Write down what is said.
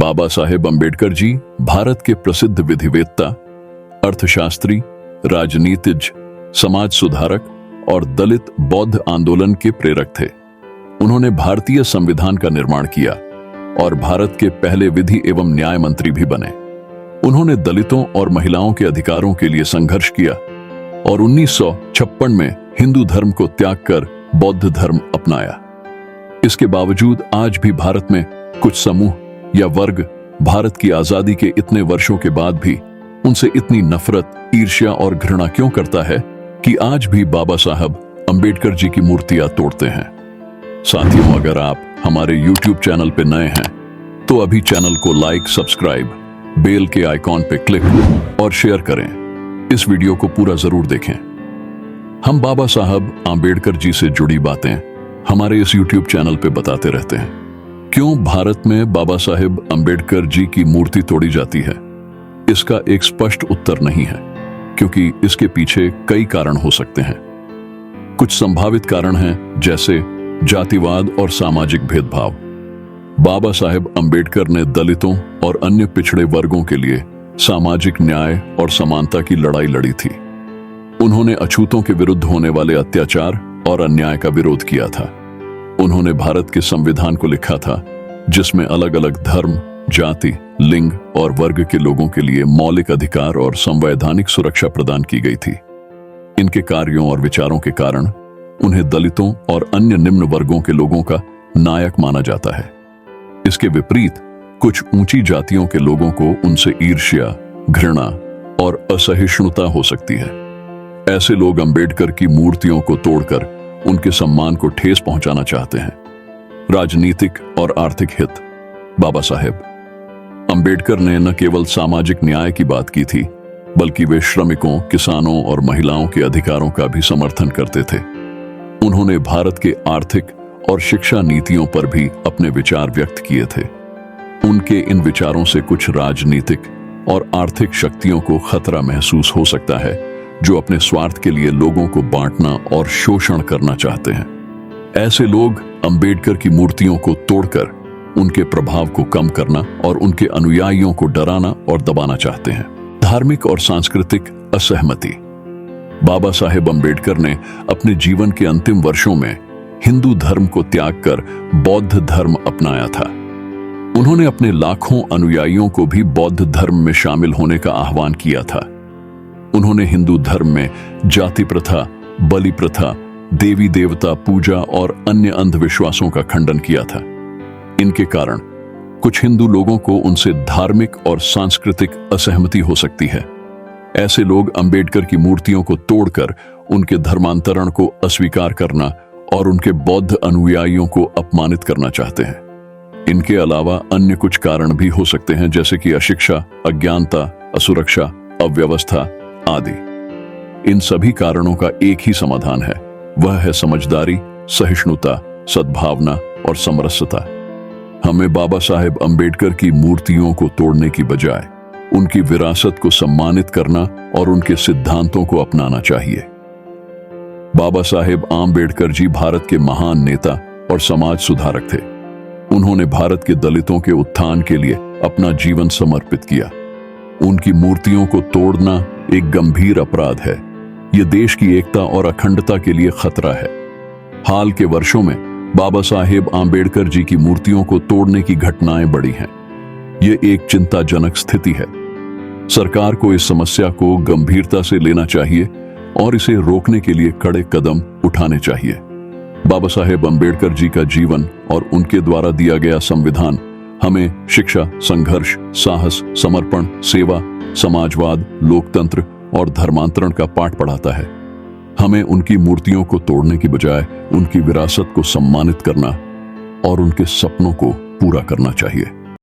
बाबा साहेब अंबेडकर जी भारत के प्रसिद्ध विधिवेत्ता, अर्थशास्त्री, राजनीतिज्ञ, समाज सुधारक और दलित बौद्ध आंदोलन के प्रेरक थे। उन्होंने भारतीय संविधान का निर्माण किया और भारत के पहले विधि एवं न्याय मंत्री भी बने। उन्होंने दलितों और महिलाओं के अधिकारों के लिए संघर्ष किया और 1956 में हिंदू धर्म को त्याग कर बौद्ध धर्म अपनाया। इसके बावजूद आज भी भारत में कुछ समूह या वर्ग भारत की आजादी के इतने वर्षों के बाद भी उनसे इतनी नफरत, ईर्ष्या और घृणा क्यों करता है कि आज भी बाबा साहब अंबेडकर जी की मूर्तियां तोड़ते हैं। साथियों, अगर आप हमारे YouTube चैनल पे नए हैं तो अभी चैनल को लाइक, सब्सक्राइब, बेल के आइकॉन पे क्लिक और शेयर करें। इस वीडियो को पूरा जरूर देखें। हम बाबा साहब अंबेडकर जी से जुड़ी बातें हमारे इस YouTube चैनल पे बताते रहते हैं। क्यों भारत में बाबा साहेब अंबेडकर जी की मूर्ति तोड़ी जाती है? इसका एक स्पष्ट उत्तर नहीं है, क्योंकि इसके पीछे कई कारण हो सकते हैं। कुछ संभावित कारण हैं, जैसे जातिवाद और सामाजिक भेदभाव। बाबा साहेब अंबेडकर ने दलितों और अन्य पिछड़े वर्गों के लिए सामाजिक न्याय और समानता की लड़ाई लड़ी थी। उन्होंने अछूतों के विरुद्ध होने वाले अत्याचार और अन्याय का विरोध किया था। उन्होंने भारत के संविधान को लिखा था, जिसमें अलग अलग धर्म, जाति, लिंग और वर्ग के लोगों के लिए मौलिक अधिकार और संवैधानिक सुरक्षा प्रदान की गई थी। इनके कार्यों और विचारों के कारण उन्हें दलितों और अन्य निम्न वर्गों के लोगों का नायक माना जाता है। इसके विपरीत कुछ ऊंची जातियों के लोगों को उनसे ईर्ष्या, घृणा और असहिष्णुता हो सकती है। ऐसे लोग अंबेडकर की मूर्तियों को तोड़कर उनके सम्मान को ठेस पहुंचाना चाहते हैं। राजनीतिक और आर्थिक हित। बाबा साहेब अंबेडकर ने न केवल सामाजिक न्याय की बात की थी, बल्कि वे श्रमिकों, किसानों और महिलाओं के अधिकारों का भी समर्थन करते थे। उन्होंने भारत के आर्थिक और शिक्षा नीतियों पर भी अपने विचार व्यक्त किए थे। उनके इन विचारों से कुछ राजनीतिक और आर्थिक शक्तियों को खतरा महसूस हो सकता है, जो अपने स्वार्थ के लिए लोगों को बांटना और शोषण करना चाहते हैं। ऐसे लोग अंबेडकर की मूर्तियों को तोड़कर उनके प्रभाव को कम करना और उनके अनुयायियों को डराना और दबाना चाहते हैं। धार्मिक और सांस्कृतिक असहमति। बाबा साहेब अंबेडकर ने अपने जीवन के अंतिम वर्षों में हिंदू धर्म को त्याग कर बौद्ध धर्म अपनाया था। उन्होंने अपने लाखों अनुयायियों को भी बौद्ध धर्म में शामिल होने का आह्वान किया था। उन्होंने हिंदू धर्म में जाति प्रथा, बलि प्रथा, देवी देवता पूजा और अन्य अंधविश्वासों का खंडन किया था। इनके कारण कुछ हिंदू लोगों को उनसे धार्मिक और सांस्कृतिक असहमति हो सकती है। ऐसे लोग अंबेडकर की मूर्तियों को तोड़कर उनके धर्मांतरण को अस्वीकार करना और उनके बौद्ध अनुयायियों को अपमानित करना चाहते हैं। इनके अलावा अन्य कुछ कारण भी हो सकते हैं, जैसे कि अशिक्षा, अज्ञानता, असुरक्षा, अव्यवस्था आदि। इन सभी कारणों का एक ही समाधान है, वह है समझदारी, सहिष्णुता, सद्भावना और समरसता। हमें बाबा साहेब अंबेडकर की मूर्तियों को तोड़ने की बजाय उनकी विरासत को सम्मानित करना और उनके सिद्धांतों को अपनाना चाहिए। बाबा साहेब अंबेडकर जी भारत के महान नेता और समाज सुधारक थे। उन्होंने भारत के दलितों के उत्थान के लिए अपना जीवन समर्पित किया। उनकी मूर्तियों को तोड़ना एक गंभीर अपराध है। यह देश की एकता और अखंडता के लिए खतरा है। हाल के वर्षों में बाबा साहेब अंबेडकर जी की मूर्तियों को तोड़ने की घटनाएं बढ़ी हैं। यह एक चिंताजनक स्थिति है। सरकार को इस समस्या को गंभीरता से लेना चाहिए और इसे रोकने के लिए कड़े कदम उठाने चाहिए। बाबा साहेब अंबेडकर जी का जीवन और उनके द्वारा दिया गया संविधान हमें शिक्षा, संघर्ष, साहस, समर्पण, सेवा, समाजवाद, लोकतंत्र और धर्मांतरण का पाठ पढ़ाता है। हमें उनकी मूर्तियों को तोड़ने की बजाय उनकी विरासत को सम्मानित करना और उनके सपनों को पूरा करना चाहिए।